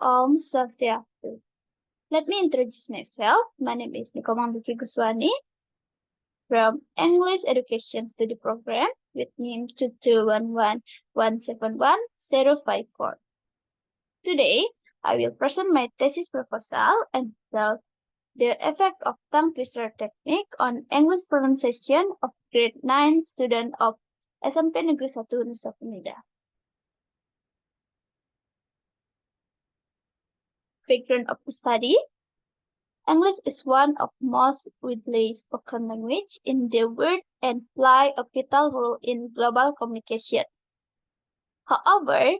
Om Swastiastu. Let me introduce myself. My name is Nikomang Guswani from English Education Study Program with NIM 2211171054. Today, I will present my thesis proposal entitled The Effect of Tongue Twister Technique on English Pronunciation of Grade 9 Student of SMP Negeri 1 Nusa Penida. Background of the study. English is one of most widely spoken language in the world and play a vital role in global communication. However,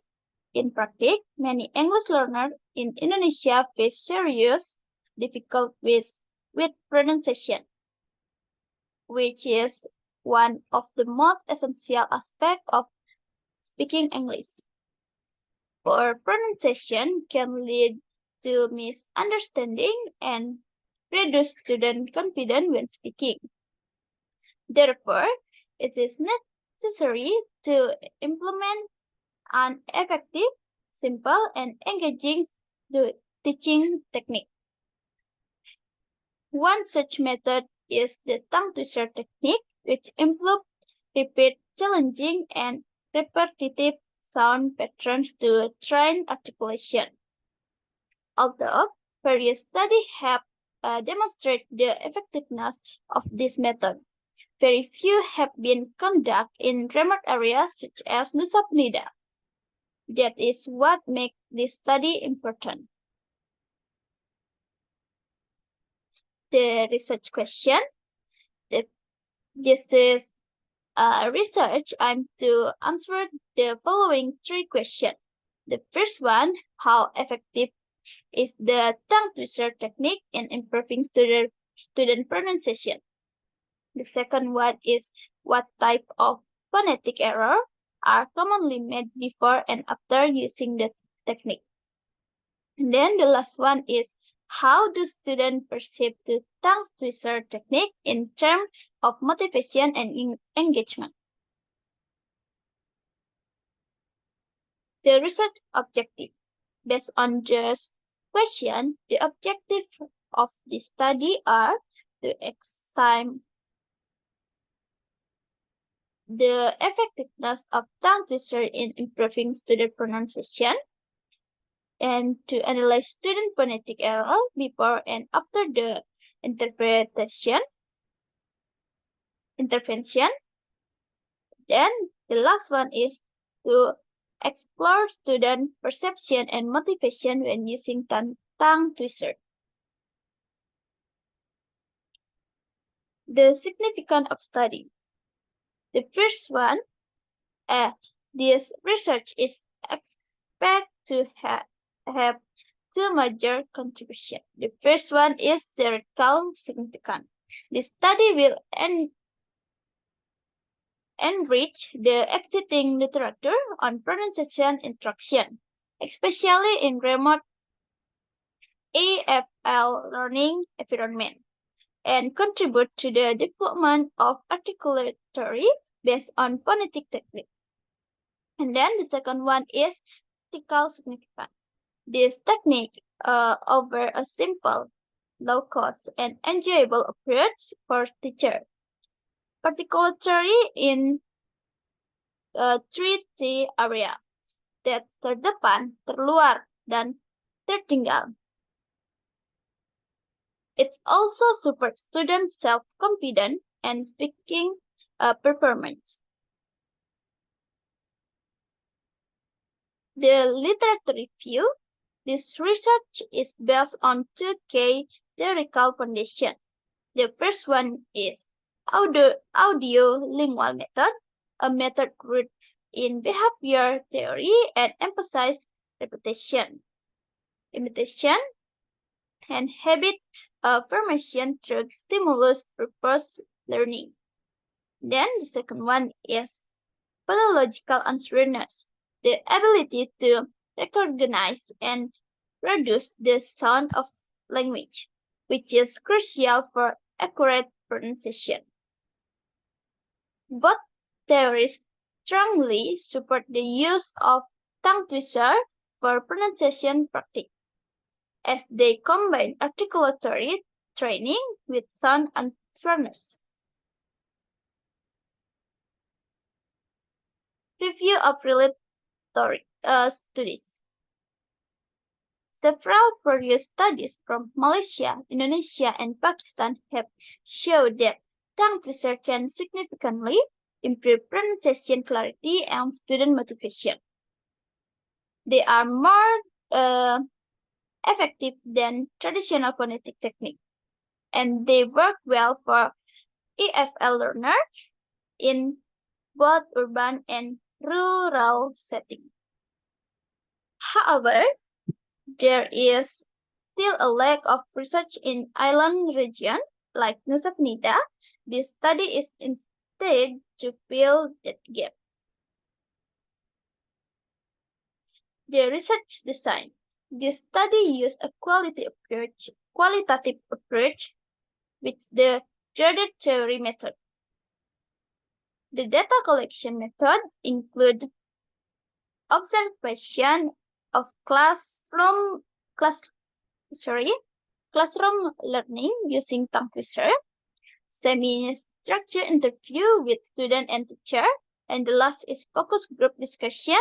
in practice, many English learners in Indonesia face serious difficulties with pronunciation, which is one of the most essential aspects of speaking English. Poor pronunciation can lead to misunderstanding and reduce student confidence when speaking. Therefore, it is necessary to implement an effective, simple, and engaging teaching technique. One such method is the tongue twister technique, which employs repeat, challenging, and repetitive sound patterns to train articulation. Although various studies have demonstrated the effectiveness of this method, very few have been conducted in remote areas such as Nusa Penida. That is what makes this study important. The research question. This is research. I'm to answer the following three questions. The first one, how effective is the tongue twister technique in improving student pronunciation? The second one is what type of phonetic error are commonly made before and after using the technique. And then the last one is how do students perceive the tongue twister technique in terms of motivation and engagement? The research objective. Based on this question, the objective of the study are to examine the effectiveness of tongue twister in improving student pronunciation, and to analyze student phonetic error before and after the intervention. Then the last one is to explore student perception and motivation when using tongue twister. The significance of study. The first one, this research is expected to have two major contributions. The first one is theoretical significance. The study will enrich the existing literature on pronunciation instruction, especially in remote AFL learning environment, and contribute to the development of articulatory based on phonetic technique. And then the second one is theoretical significance. This technique offers a simple, low-cost, and enjoyable approach for teachers, particularly in 3T area, that terdepan, terluar, dan tertinggal. It also supports student self-confidence and speaking performance. The literature review. This research is based on two key theoretical foundations. The first one is audio-lingual method, a method rooted in behavior theory and emphasizes repetition, imitation, and habit formation through stimulus-purpose learning. Then the second one is phonological awareness, the ability to recognize and produce the sound of language, which is crucial for accurate pronunciation. Both theories strongly support the use of tongue twister for pronunciation practice. as they combine articulatory training with sound awareness. Review of related studies. Several previous studies from Malaysia, Indonesia, and Pakistan have shown that tongue twister can significantly improve pronunciation clarity and student motivation. They are more effective than traditional phonetic technique, and they work well for EFL learners in both urban and rural settings. However, there is still a lack of research in island region like Nusa Penida. This study is instead to fill that gap. The research design. This study used a qualitative approach with the graded theory method. The data collection method include observation of classroom learning using tongue twister, semi-structured interview with student and teacher, and the last is focus group discussion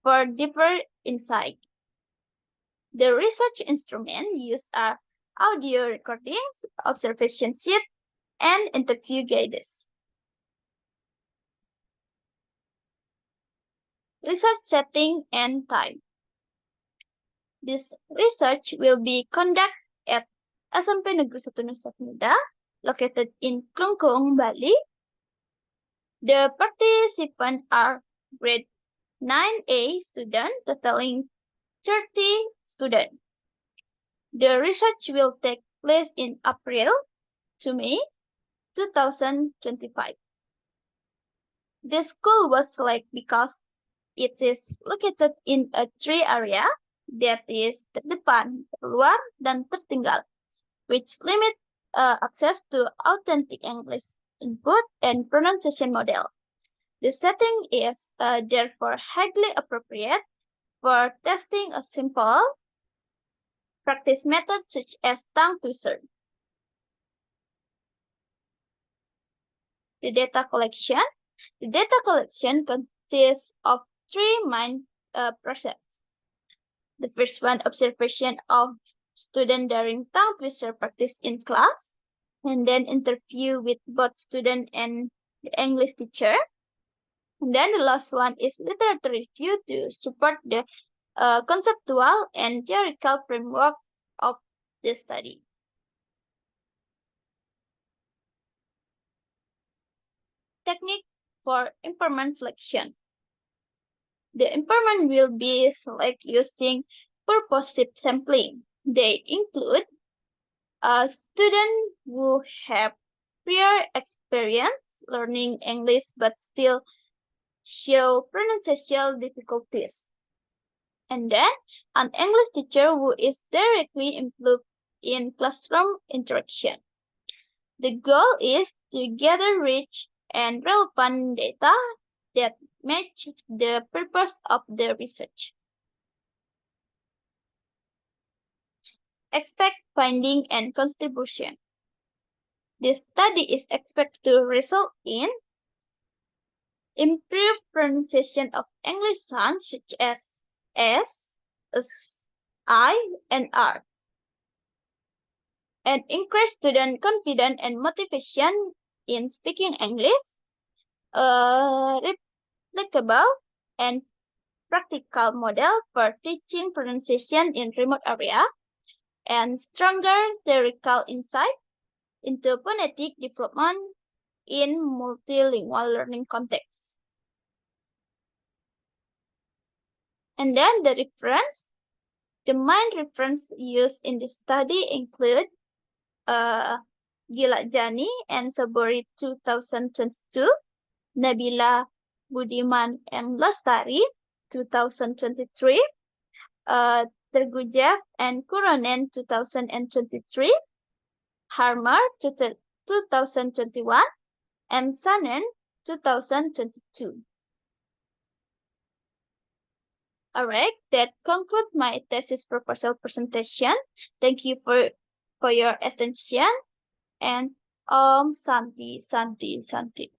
for deeper insight. The research instruments used are audio recordings, observation sheet, and interview guides. Research setting and time. This research will be conducted at SMP Negeri 1 Nusa Penida, located in Klungkung, Bali. The participants are grade 9A students, totaling 30 students. The research will take place in April to May 2025. The school was selected because it is located in a tree area that is terdepan, terluar, dan tertinggal, which limit access to authentic English input and pronunciation model. The setting is therefore highly appropriate for testing a simple practice method such as tongue twister. The data collection. The data collection consists of three main processes. The first one, observation of student during tongue twister practice in class, and then interview with both student and the English teacher. And then the last one is literature review to support the conceptual and theoretical framework of the study. Technique for impairment selection. The impairment will be selected using purposive sampling. They include a student who have prior experience learning English but still show pronunciation difficulties. And then an English teacher who is directly involved in classroom interaction. The goal is to gather rich and relevant data that match the purpose of the research. Expect finding and contribution. This study is expected to result in improved pronunciation of English sounds such as S, I, and R, and increase student confidence and motivation in speaking English, replicable and practical model for teaching pronunciation in remote area, and stronger theoretical insight into phonetic development in multilingual learning contexts. And then the reference. The main reference used in this study include Gilajani and Sabori 2022, Nabila Budiman and Lostari 2023, Tergujev and Kuronen 2023, Harmer 2021, and Sanen 2022. Alright, that concludes my thesis proposal presentation. Thank you for your attention, and Santi.